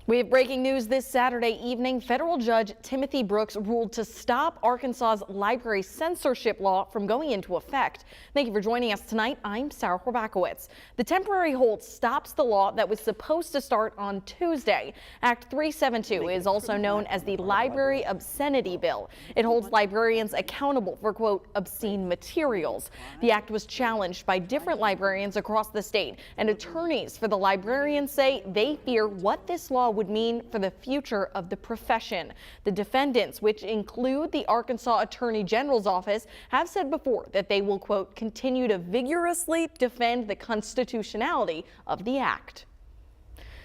We have breaking news this Saturday evening. Federal Judge Timothy Brooks ruled to stop Arkansas's library censorship law from going into effect. Thank you for joining us tonight. I'm Sarah Horbacewicz. The temporary hold stops the law that was supposed to start on Tuesday. Act 372 is also known as the Library Obscenity Bill. It holds librarians accountable for, quote, obscene materials. The act was challenged by different librarians across the state, and attorneys for the librarians say they fear what this law would mean for the future of the profession. The defendants, which include the Arkansas Attorney General's office, have said before that they will, quote, continue to vigorously defend the constitutionality of the act.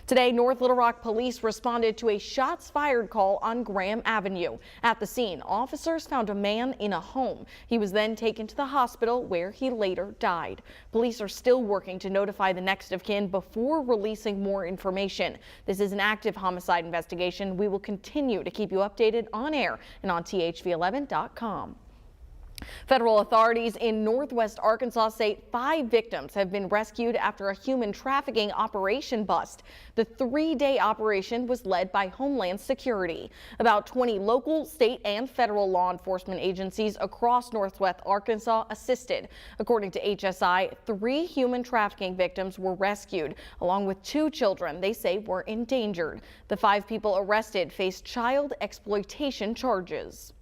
Today, North Little Rock police responded to a shots fired call on Graham Avenue. At the scene, officers found a man in a home. He was then taken to the hospital where he later died. Police are still working to notify the next of kin before releasing more information. This is an active homicide investigation. We will continue to keep you updated on air and on THV11.com. Federal authorities in northwest Arkansas say 5 victims have been rescued after a human trafficking operation bust. The 3-day operation was led by Homeland Security. About 20 local, state, and federal law enforcement agencies across northwest Arkansas assisted. According to HSI, 3 human trafficking victims were rescued, along with 2 children they say were endangered. The 5 people arrested face child exploitation charges.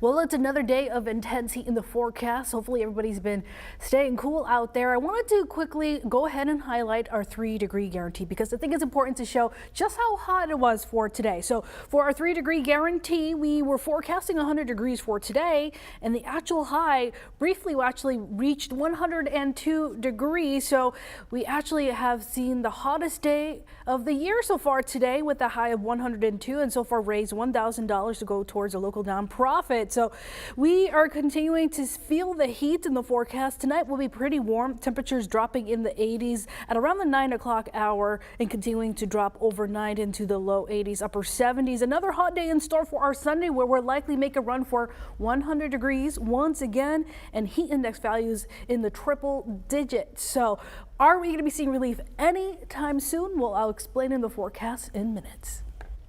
Well, it's another day of intense heat in the forecast. Hopefully everybody's been staying cool out there. I wanted to quickly go ahead and highlight our 3-degree guarantee because I think it's important to show just how hot it was for today. So for our 3-degree guarantee, we were forecasting 100 degrees for today, and the actual high briefly actually reached 102 degrees. So we actually have seen the hottest day of the year so far today with a high of 102, and so far raised $1,000 to go towards a local nonprofit. So we are continuing to feel the heat in the forecast. Tonight will be pretty warm. Temperatures dropping in the 80s at around the 9 o'clock hour and continuing to drop overnight into the low 80s, upper 70s. Another hot day in store for our Sunday where we'll likely make a run for 100 degrees once again and heat index values in the triple digits. So are we going to be seeing relief anytime soon? Well, I'll explain in the forecast in minutes.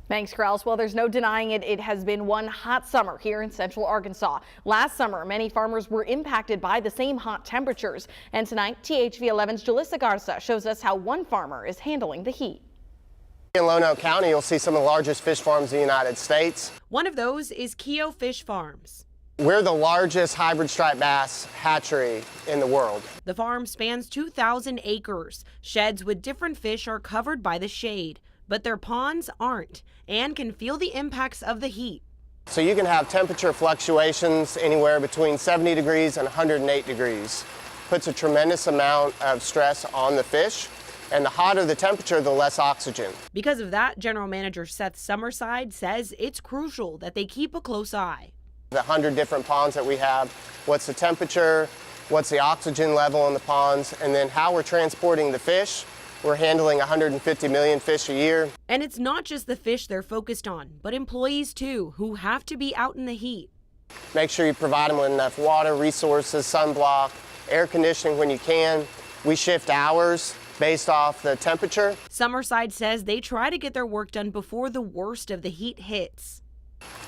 Thanks, Krause. Well, there's no denying it. It has been one hot summer here in central Arkansas. Last summer, many farmers were impacted by the same hot temperatures. And tonight, THV11's Jalissa Garza shows us how one farmer is handling the heat. In Lonoke County, you'll see some of the largest fish farms in the United States. One of those is Keogh Fish Farms. We're the largest hybrid striped bass hatchery in the world. The farm spans 2,000 acres. Sheds with different fish are covered by the shade, but their ponds aren't and can feel the impacts of the heat. So you can have temperature fluctuations anywhere between 70 degrees and 108 degrees. Puts a tremendous amount of stress on the fish, and the hotter the temperature, the less oxygen. Because of that, General Manager Seth Summerside says it's crucial that they keep a close eye. The 100 different ponds that we have, what's the temperature, what's the oxygen level in the ponds, and then how we're transporting the fish. We're handling 150 million fish a year. And it's not just the fish they're focused on, but employees too, who have to be out in the heat. Make sure you provide them with enough water, resources, sunblock, air conditioning when you can. We shift hours based off the temperature. Summerside says they try to get their work done before the worst of the heat hits.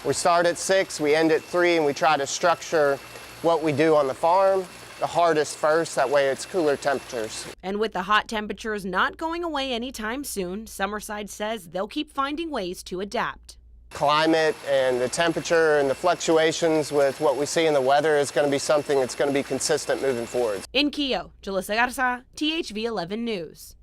We start at 6, we end at 3, and we try to structure what we do on the farm the hardest first, that way it's cooler temperatures. And with the hot temperatures not going away anytime soon, Summerside says they'll keep finding ways to adapt. Climate and the temperature and the fluctuations with what we see in the weather is going to be something that's going to be consistent moving forward. In Keogh, Jalissa Garza, THV11 News.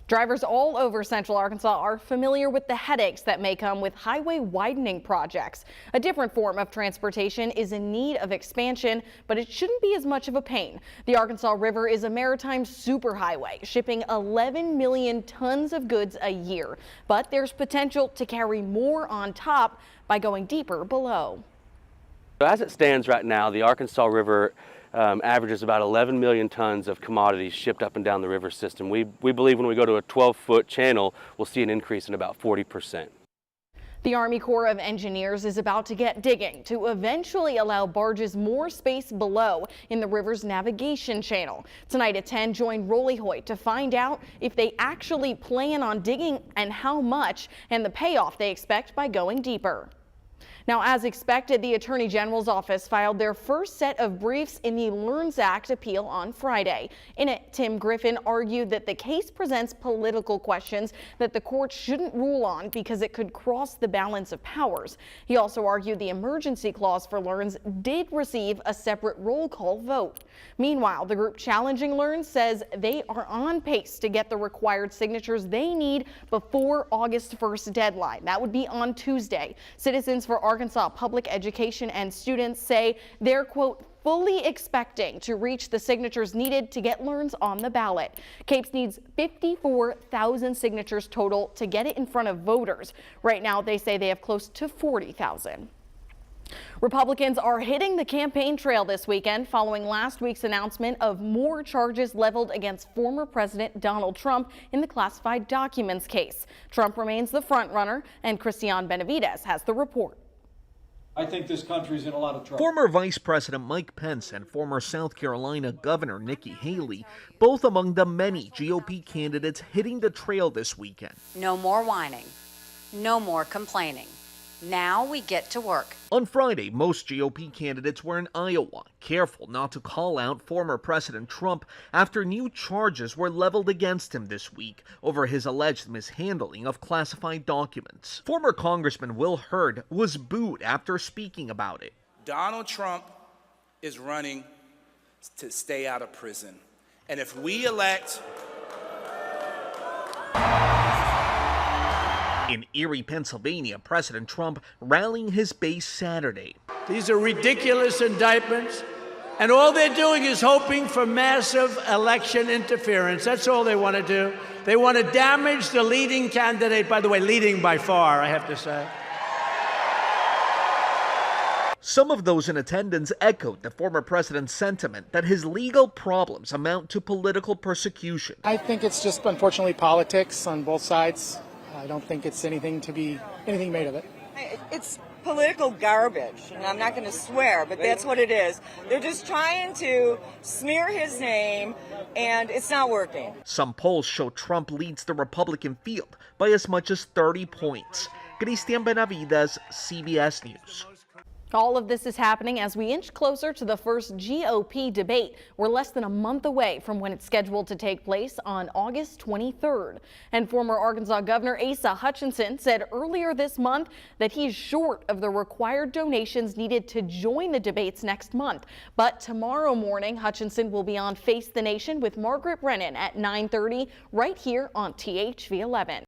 Drivers all over central Arkansas are familiar with the headaches that may come with highway widening projects. A different form of transportation is in need of expansion, but it shouldn't be as much of a pain. The Arkansas River is a maritime superhighway, shipping 11 million tons of goods a year. But there's potential to carry more on top by going deeper below. As it stands right now, the Arkansas River averages about 11 million tons of commodities shipped up and down the river system. We believe when we go to a 12-foot channel, we'll see an increase in about 40%. The Army Corps of Engineers is about to get digging to eventually allow barges more space below in the river's navigation channel. Tonight at 10, join Rolly Hoyt to find out if they actually plan on digging and how much, and the payoff they expect by going deeper. Now, as expected, the Attorney General's office filed their first set of briefs in the LEARNS Act appeal on Friday. In it, Tim Griffin argued that the case presents political questions that the court shouldn't rule on because it could cross the balance of powers. He also argued the emergency clause for LEARNS did receive a separate roll call vote. Meanwhile, the group challenging LEARNS says they are on pace to get the required signatures they need before August 1st deadline. That would be on Tuesday. Citizens for Arkansas Public Education and students say they're, quote, fully expecting to reach the signatures needed to get LEARNS on the ballot. Capes needs 54,000 signatures total to get it in front of voters. Right now, they say they have close to 40,000. Republicans are hitting the campaign trail this weekend following last week's announcement of more charges leveled against former President Donald Trump in the classified documents case. Trump remains the frontrunner, and Christian Benavides has the report. I think this country's in a lot of trouble. Former Vice President Mike Pence and former South Carolina Governor Nikki Haley, both among the many GOP candidates hitting the trail this weekend. No more whining, no more complaining. Now we get to work. On Friday, most GOP candidates were in Iowa, careful not to call out former President Trump after new charges were leveled against him this week over his alleged mishandling of classified documents. Former Congressman Will Hurd was booed after speaking about it. Donald Trump is running to stay out of prison. And if we elect... In Erie, Pennsylvania, President Trump rallying his base Saturday. These are ridiculous indictments, and all they're doing is hoping for massive election interference. That's all they want to do. They want to damage the leading candidate, by the way, leading by far, I have to say. Some of those in attendance echoed the former president's sentiment that his legal problems amount to political persecution. I think it's just, unfortunately, politics on both sides. I don't think it's anything made of it. It's political garbage, and I'm not going to swear, but that's what it is. They're just trying to smear his name, and it's not working. Some polls show Trump leads the Republican field by as much as 30 points. Christian Benavides, CBS News. All of this is happening as we inch closer to the first GOP debate. We're less than a month away from when it's scheduled to take place on August 23rd. And former Arkansas Governor Asa Hutchinson said earlier this month that he's short of the required donations needed to join the debates next month. But tomorrow morning, Hutchinson will be on Face the Nation with Margaret Brennan at 9:30 right here on THV 11.